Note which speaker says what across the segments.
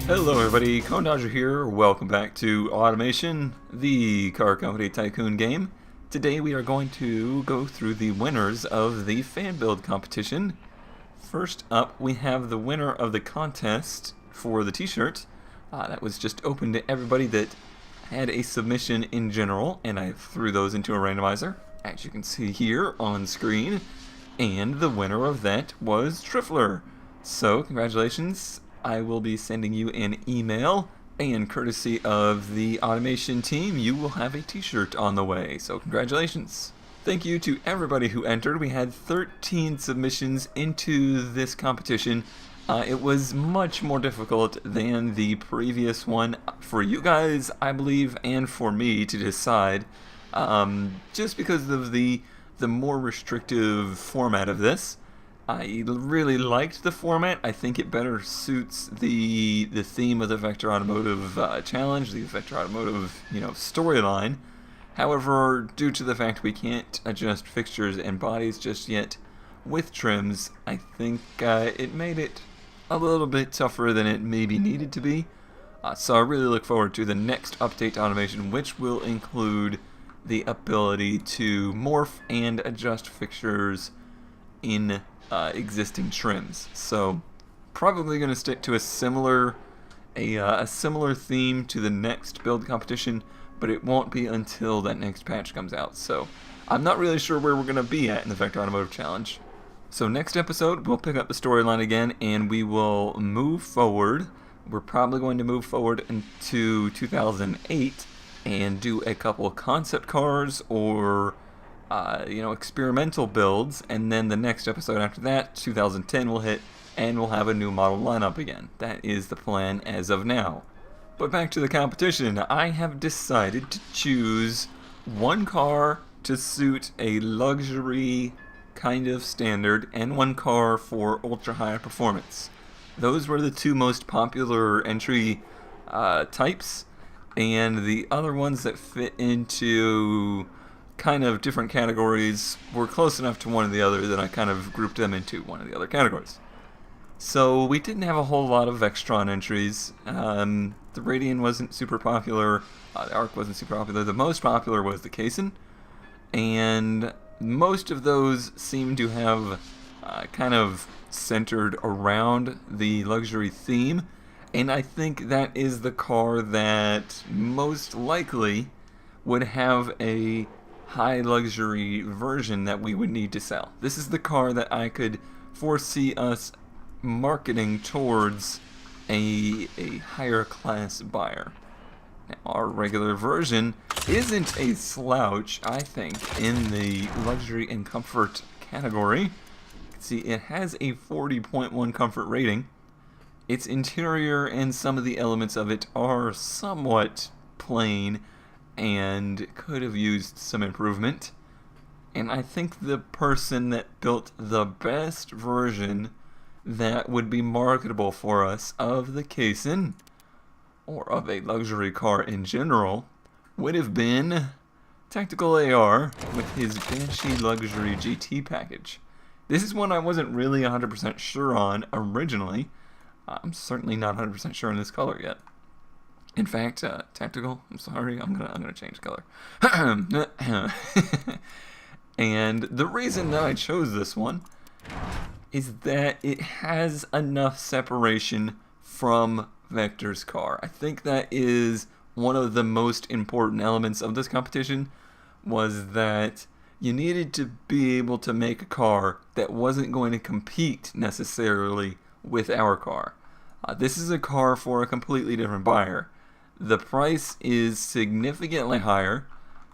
Speaker 1: Hello everybody, Cone Dodger here. Welcome back to Automation, the car company tycoon game. Today we are going to go through the winners of the fan build competition. First up, we have the winner of the contest for the t-shirt. That was just open to everybody that had a submission in general, and I threw those into a randomizer, as you can see here on screen. And the winner of that was Trifler. So, congratulations. I will be sending you an email, and courtesy of the automation team, you will have a t-shirt on the way. So congratulations. Thank you to everybody who entered. We had 13 submissions into this competition. It was much more difficult than the previous one for you guys, I believe, and for me to decide, just because of the more restrictive format of this. I really liked the format. I think it better suits the theme of the Vector Automotive challenge, the Vector Automotive, storyline. However, due to the fact we can't adjust fixtures and bodies just yet with trims, I think it made it a little bit tougher than it maybe needed to be. So I really look forward to the next update to automation, which will include the ability to morph and adjust fixtures in existing trims. So probably going to stick to a similar theme to the next build competition, but it won't be until that next patch comes out. So I'm not really sure where we're going to be at in the Vector Automotive Challenge. So next episode we'll pick up the storyline again and we will move forward. We're probably going to move forward into 2008 and do a couple of concept cars or experimental builds, and then the next episode after that, 2010, will hit, and we'll have a new model lineup again. That is the plan as of now. But back to the competition, I have decided to choose one car to suit a luxury kind of standard, and one car for ultra-high performance. Those were the two most popular entry types, and the other ones that fit into kind of different categories were close enough to one or the other that I kind of grouped them into one of the other categories. So we didn't have a whole lot of Vextron entries. The Radian wasn't super popular. The Arc wasn't super popular. The most popular was the Kaysen, and most of those seem to have kind of centered around the luxury theme, and I think that is the car that most likely would have a high luxury version that we would need to sell. This is the car that I could foresee us marketing towards a higher class buyer. Now, our regular version isn't a slouch, I think, in the luxury and comfort category. You can see it has a 40.1 comfort rating. Its interior and some of the elements of it are somewhat plain and could have used some improvement. And I think the person that built the best version that would be marketable for us of the Kaysen, or of a luxury car in general, would have been Tactical AR with his Banshee Luxury GT package. This is one I wasn't really 100% sure on originally. I'm certainly not 100% sure on this color yet. In fact, Tactical, I'm sorry, I'm gonna change color. And the reason that I chose this one is that it has enough separation from Vector's car. I think that is one of the most important elements of this competition, was that you needed to be able to make a car that wasn't going to compete necessarily with our car. This is a car for a completely different buyer. The price is significantly higher,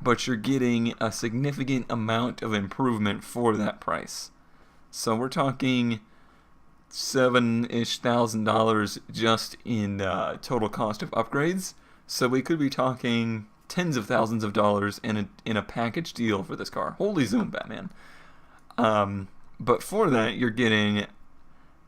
Speaker 1: but you're getting a significant amount of improvement for that price. So we're talking $7,000-ish just in total cost of upgrades. So we could be talking tens of thousands of dollars in a package deal for this car. Holy zoom, Batman. But for that, you're getting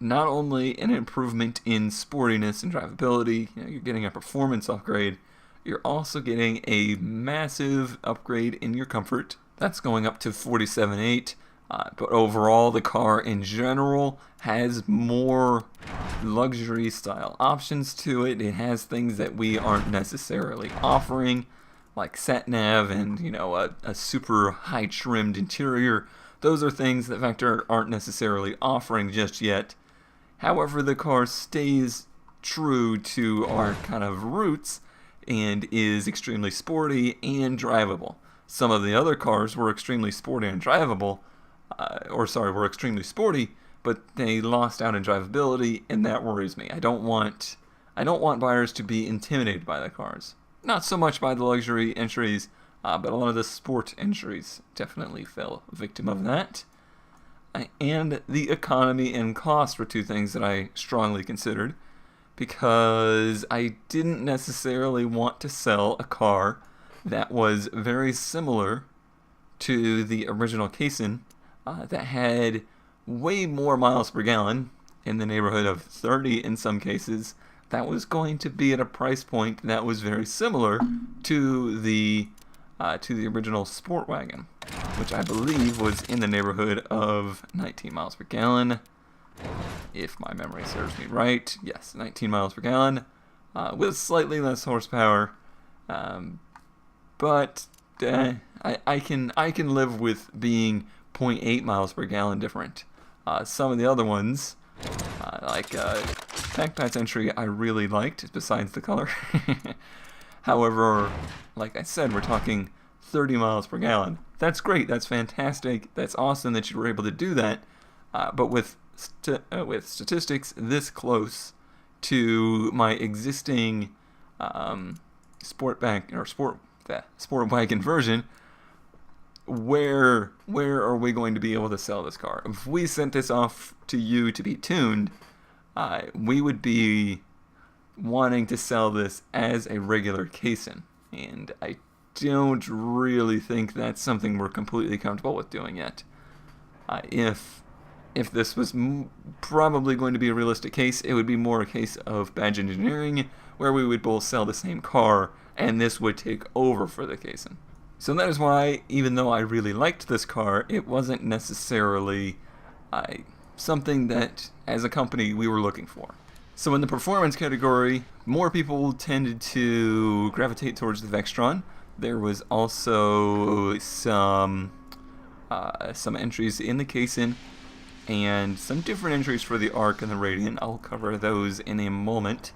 Speaker 1: not only an improvement in sportiness and drivability, you're getting a performance upgrade, you're also getting a massive upgrade in your comfort. That's going up to 47.8, But overall, the car in general has more luxury style options to it. It has things that we aren't necessarily offering, like sat nav and a super high trimmed interior. Those are things that Vector aren't necessarily offering just yet. However, the car stays true to our kind of roots and is extremely sporty and drivable. Some of the other cars were extremely sporty and drivable, were extremely sporty, but they lost out in drivability, and that worries me. I don't want buyers to be intimidated by the cars. Not so much by the luxury entries, but a lot of the sport entries definitely fell victim of that. And the economy and cost were two things that I strongly considered, because I didn't necessarily want to sell a car that was very similar to the original Kaysen, that had way more miles per gallon, in the neighborhood of 30 in some cases, that was going to be at a price point that was very similar to the original Sport Wagon, which I believe was in the neighborhood of 19 miles per gallon, if my memory serves me right. Yes, 19 miles per gallon, with slightly less horsepower, but I can live with being 0.8 miles per gallon different. Some of the other ones, like Backpack's entry, I really liked, besides the color. However, like I said, we're talking 30 miles per gallon. That's great. That's fantastic. That's awesome that you were able to do that. But with statistics this close to my existing sport wagon version, where are we going to be able to sell this car? If we sent this off to you to be tuned, we would be wanting to sell this as a regular Kaysen, and I don't really think that's something we're completely comfortable with doing yet. If this was probably going to be a realistic case, it would be more a case of badge engineering, where we would both sell the same car, and this would take over for the Kaysen. So that is why, even though I really liked this car, it wasn't necessarily something that, as a company, we were looking for. So in the performance category, more people tended to gravitate towards the Vextron. There was also some entries in the Kaysen, and some different entries for the Arc and the Radiant. I'll cover those in a moment.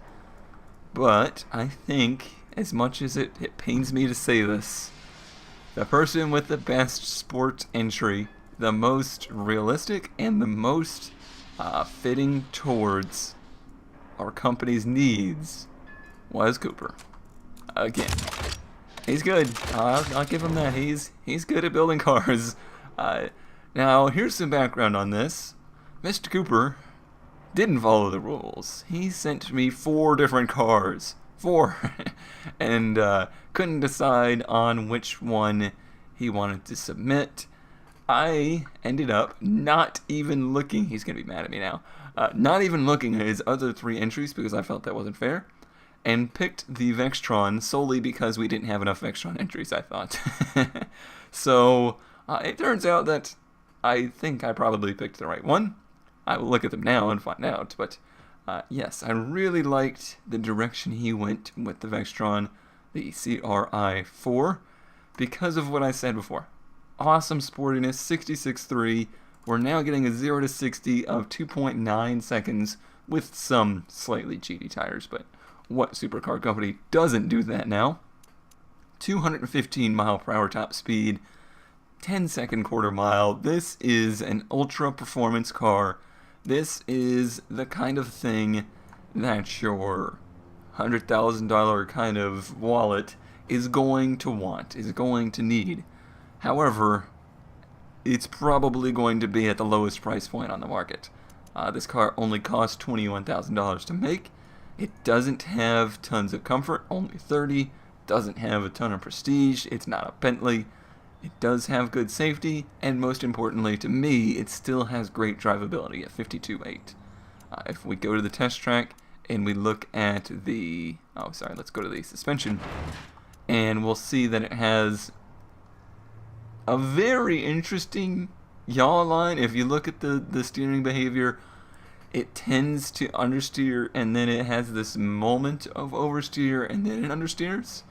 Speaker 1: But I think, as much as it pains me to say this, the person with the best sport entry, the most realistic, and the most fitting towards our company's needs, was Cooper. Again, he's good. I'll give him that. He's good at building cars. Now, here's some background on this. Mr. Cooper didn't follow the rules. He sent me 4 different cars. 4. And couldn't decide on which one he wanted to submit. I ended up not even looking, he's going to be mad at me now, not even looking at his other 3 entries because I felt that wasn't fair, and picked the Vextron solely because we didn't have enough Vextron entries, I thought. So it turns out that I think I probably picked the right one. I will look at them now and find out, but yes, I really liked the direction he went with the Vextron, the CRI-4, because of what I said before. Awesome sportiness, 66.3. We're now getting a 0 to 60 of 2.9 seconds with some slightly cheaty tires, but what supercar company doesn't do that now? 215 mile per hour top speed, 10-second quarter mile. This is an ultra performance car. This is the kind of thing that your $100,000 kind of wallet is going to want, is going to need. However, it's probably going to be at the lowest price point on the market. This car only costs $21,000 to make. It doesn't have tons of comfort, only 30. Doesn't have a ton of prestige. It's not a Bentley. It does have good safety, and most importantly to me, it still has great drivability at 52.8. If we go to the test track and we look at the, let's go to the suspension, and we'll see that it has a very interesting yaw line, if you look at the steering behavior, it tends to understeer, and then it has this moment of oversteer, and then it understeers.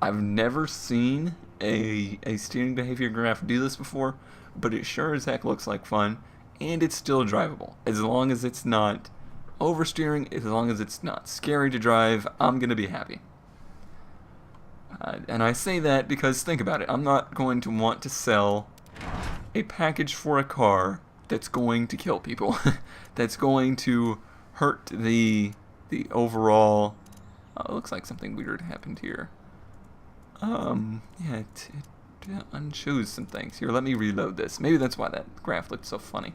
Speaker 1: I've never seen a steering behavior graph do this before, but it sure as heck looks like fun, and it's still drivable. As long as it's not oversteering, as long as it's not scary to drive, I'm going to be happy. And I say that because, think about it, I'm not going to want to sell a package for a car that's going to kill people, that's going to hurt the overall. It looks like something weird happened here. Yeah, it unshows some things. Here, let me reload this. Maybe that's why that graph looked so funny.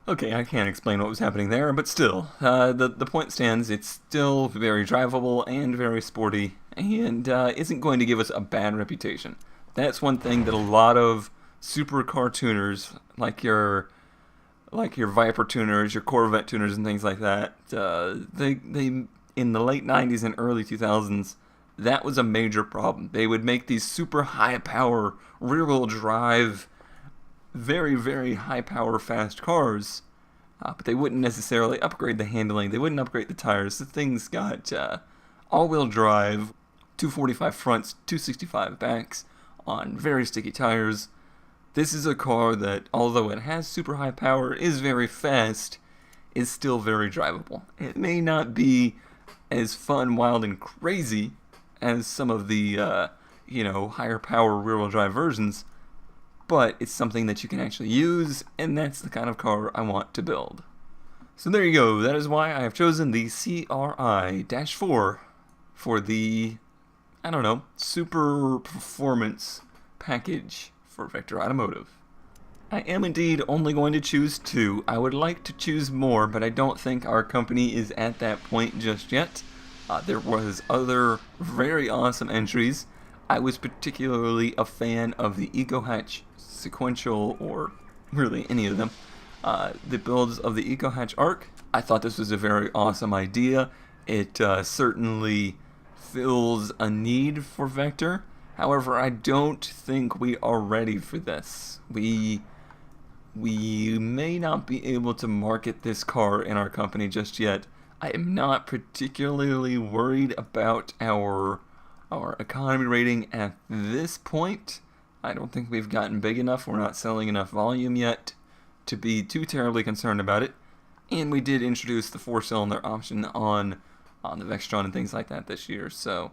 Speaker 1: Okay, I can't explain what was happening there, but still, the point stands. It's still very drivable and very sporty, and isn't going to give us a bad reputation. That's one thing that a lot of supercar tuners, like your Viper tuners, your Corvette tuners, and things like that, they in the late 90s and early 2000s, that was a major problem. They would make these super high power, rear-wheel drive, very, very high power, fast cars, but they wouldn't necessarily upgrade the handling. They wouldn't upgrade the tires. The things got all-wheel drive, 245 fronts, 265 backs on very sticky tires. This is a car that, although it has super high power, is very fast, is still very drivable. It may not be as fun, wild, and crazy as some of the, higher power rear-wheel drive versions, but it's something that you can actually use, and that's the kind of car I want to build. So there you go. That is why I have chosen the CRI-4 for the, super performance package for Vector Automotive. I am indeed only going to choose 2. I would like to choose more, but I don't think our company is at that point just yet. There was other very awesome entries. I was particularly a fan of the Ecohatch sequential, or really any of them, the builds of the Ecohatch Arc. I thought this was a very awesome idea. It certainly fills a need for Vector. However, I don't think we are ready for this. We may not be able to market this car in our company just yet. I am not particularly worried about our economy rating at this point. I don't think we've gotten big enough. We're not selling enough volume yet to be too terribly concerned about it. And we did introduce the 4-cylinder option on the Vextron and things like that this year, so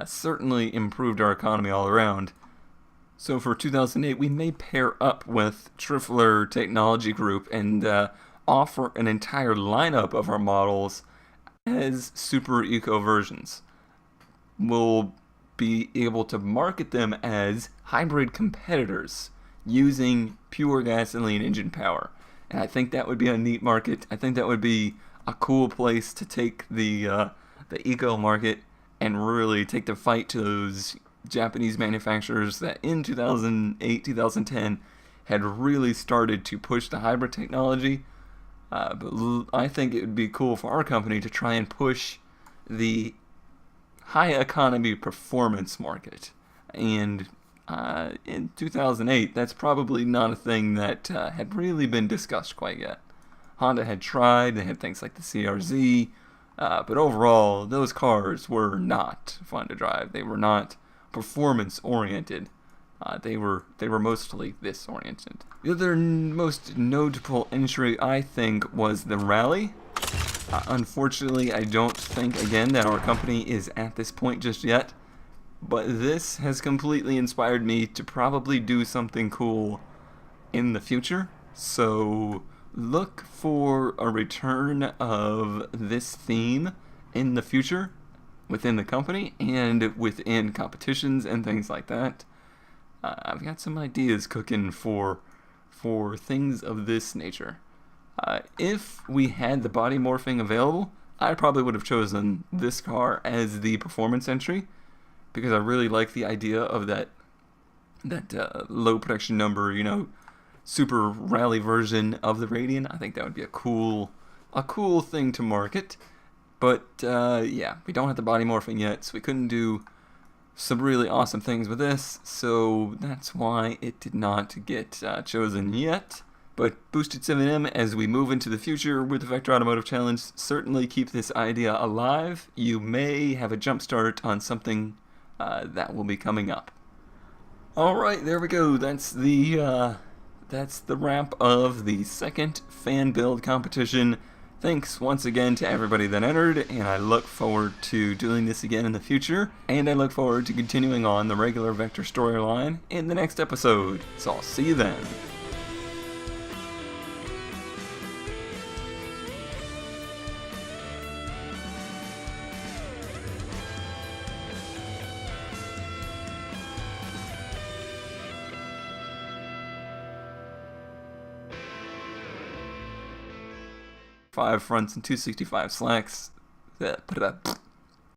Speaker 1: certainly improved our economy all around. So for 2008, we may pair up with Trifler Technology Group and offer an entire lineup of our models as super eco versions. We'll be able to market them as hybrid competitors using pure gasoline engine power. And I think that would be a neat market. I think that would be a cool place to take the eco market and really take the fight to those Japanese manufacturers that in 2008, 2010 had really started to push the hybrid technology. But I think it would be cool for our company to try and push the high economy performance market. And in 2008, that's probably not a thing that had really been discussed quite yet. Honda had tried, they had things like the CRZ, but overall, those cars were not fun to drive. They were not performance oriented. They were mostly this oriented. The other most notable entry, I think, was the Rally. Unfortunately, I don't think, again, that our company is at this point just yet. But this has completely inspired me to probably do something cool in the future. So look for a return of this theme in the future within the company and within competitions and things like that. I've got some ideas cooking for things of this nature. If we had the body morphing available, I probably would have chosen this car as the performance entry, because I really like the idea of that low production number, super rally version of the Radian. I think that would be a cool thing to market. But yeah, we don't have the body morphing yet, so we couldn't do some really awesome things with this, so that's why it did not get chosen yet. But Boosted 7M, as we move into the future with the Vector Automotive Challenge, certainly keep this idea alive. You may have a jump start on something that will be coming up. Alright, there we go. That's the wrap of the second fan build competition. Thanks once again to everybody that entered, and I look forward to doing this again in the future, and I look forward to continuing on the regular Vector storyline in the next episode. So I'll see you then. Five fronts and 265 slacks.